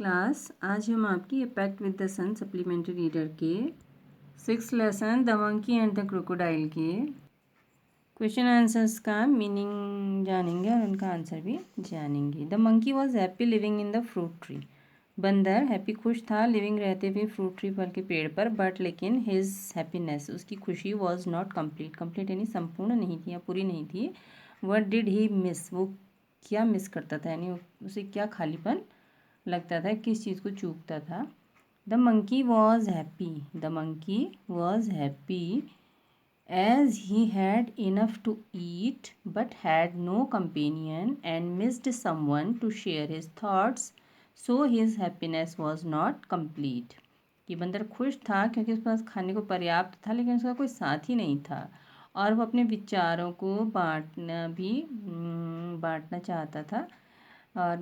Class. आज हम आपकी a pact with the sun supplementary reader के 6th lesson the monkey and the crocodile के क्वेश्चन आंसर्स का मीनिंग जानेंगे और उनका आंसर भी जानेंगे। The monkey was happy living in the fruit tree. बंदर हैप्पी खुश था लिविंग रहते हुए फ्रूट ट्री फल के पेड़ पर, बट लेकिन हिज हैप्पीनेस उसकी खुशी वॉज नॉट कंप्लीट। कंप्लीट यानी संपूर्ण नहीं थी या पूरी नहीं थी। व्हाट डिड ही मिस, वो क्या मिस करता था, यानी उसे क्या खालीपन लगता था, किस चीज़ को चूकता था। The monkey was happy, the monkey was happy as he had enough to eat but had no companion and missed someone to share his thoughts, so his happiness was not complete. कि बंदर खुश था क्योंकि उसके पास खाने को पर्याप्त था, लेकिन उसका कोई साथी नहीं था और वो अपने विचारों को बांटना चाहता था और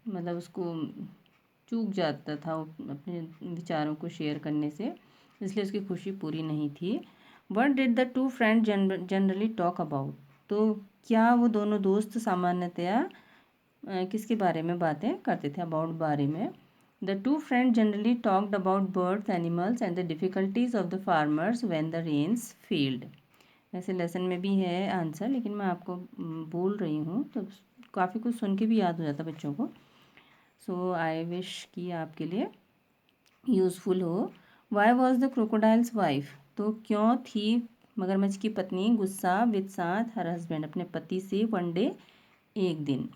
मतलब उसको चूक जाता था अपने विचारों को शेयर करने से, इसलिए उसकी खुशी पूरी नहीं थी। What did the two friend generally talk about, तो क्या वो दोनों दोस्त सामान्यतया किसके बारे में बातें करते थे, अबाउट बारे में। The two friend generally talked about birds, animals and the difficulties of the farmers when the rains failed. ऐसे लेसन में भी है आंसर, लेकिन मैं आपको बोल रही हूँ तो काफ़ी कुछ सुन के भी याद हो जाता बच्चों को। सो आई विश कि आपके लिए यूज़फुल हो। Why was the crocodiles wife, तो क्यों थी मगरमच्छ की पत्नी गुस्सा विद साथ हर हस्बैंड, अपने पति से वन डे, एक दिन।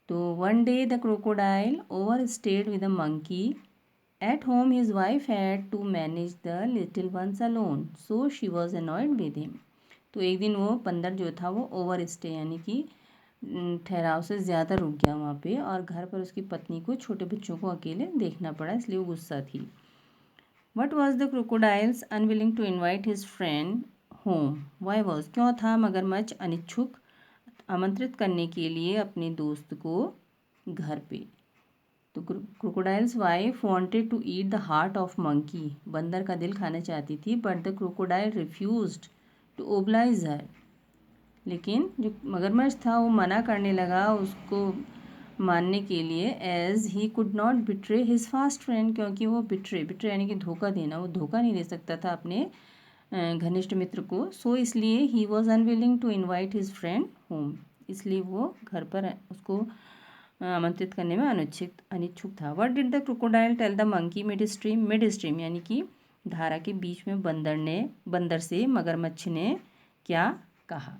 तो one day the crocodile overstayed with a monkey at home his wife had to manage the little ones alone, so she was annoyed with him. तो एक दिन वो बंदर जो था वो ओवर स्टे यानी कि ठहराव से ज़्यादा रुक गया वहाँ पे, और घर पर उसकी पत्नी को छोटे बच्चों को अकेले देखना पड़ा, इसलिए वो गुस्सा थी। What was the crocodile's unwilling to invite his friend home, why was, क्यों था मगरमच्छ अनिच्छुक आमंत्रित करने के लिए अपने दोस्त को घर पे। तो crocodile's wife wanted to eat the heart of monkey, बंदर का दिल खाना चाहती थी, but the crocodile refused to oblige her, लेकिन जो मगरमच्छ था वो मना करने लगा उसको मानने के लिए, as he could not betray his fast friend, क्योंकि वो बिट्रे यानी कि धोखा देना, वो धोखा नहीं दे सकता था अपने घनिष्ठ मित्र को। सो इसलिए he was unwilling to invite his friend home, इसलिए वो घर पर उसको आमंत्रित करने में अनिच्छुक था। What did the crocodile tell the monkey midstream यानी कि धारा के बीच में बंदर से मगरमच्छ ने क्या कहा।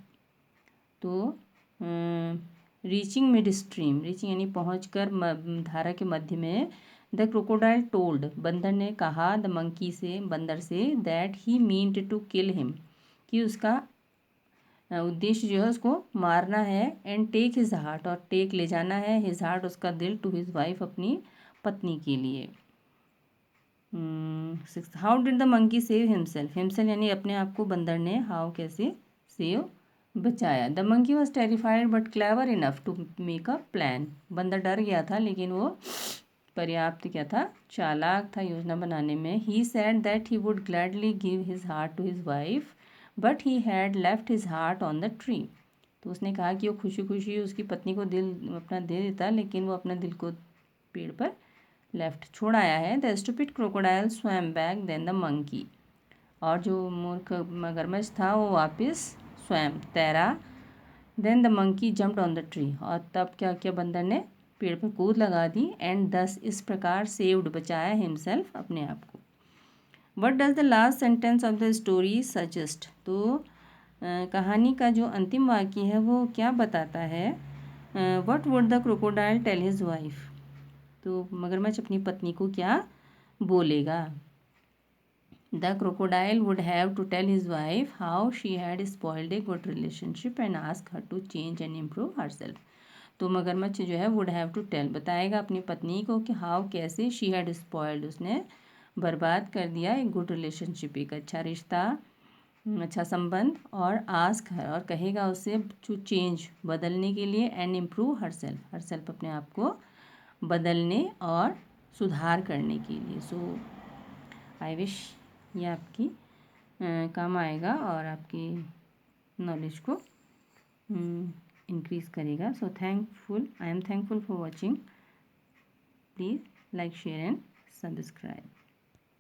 तो रीचिंग मिड स्ट्रीम, रीचिंग यानी पहुंचकर धारा के मध्य में, द क्रोकोडाइल टोल्ड, बंदर ने कहा द मंकी से, बंदर से, that he meant to kill him, कि उसका उद्देश्य जो है उसको मारना है, एंड टेक हिज हार्ट, और टेक ले जाना है, हिज हार्ट उसका दिल, टू हिज वाइफ अपनी पत्नी के लिए। How did the monkey save himself, यानी अपने आप को बंदर ने हाउ कैसे सेव बचाया। The monkey was terrified but clever enough to make a plan, बंदर डर गया था लेकिन वो पर्याप्त क्या था, चालाक था योजना बनाने में। He said that he would gladly give his heart to his wife but he had left his heart on the tree, तो उसने कहा कि वो खुशी खुशी उसकी पत्नी को दिल अपना दे देता, लेकिन वो अपना दिल को पेड़ पर लेफ्ट छोड़ आया है। The stupid crocodile swam back then the monkey, और जो मूर्ख मगरमच्छ था वो वापस स्वयं तैरा। Then the monkey jumped on the tree, और तब क्या किया बंदर ने, पेड़ पर कूद लगा दी, एंड दस इस प्रकार सेव्ड बचाया हिमसेल्फ अपने आप को। What does the last sentence of the story suggest, तो कहानी का जो अंतिम वाक्य है वो क्या बताता है। What would the crocodile tell his wife, तो मगरमच्छ अपनी पत्नी को क्या बोलेगा। The crocodile would have to tell his wife how she had spoiled a good relationship and ask her to change and improve herself. तो मगरमच्छ जो है would have to tell, बताएगा अपनी पत्नी को कि how कैसे she had spoiled, उसने बर्बाद कर दिया एक good relationship, एक अच्छा रिश्ता, अच्छा संबंध, और ask her, और कहेगा उससे to change, बदलने के लिए, and improve herself अपने आप को बदलने और सुधार करने के लिए। सो आई विश ये आपकी काम आएगा और आपकी नॉलेज को इंक्रीज़ करेगा। So I am thankful for watching. Please like share and subscribe.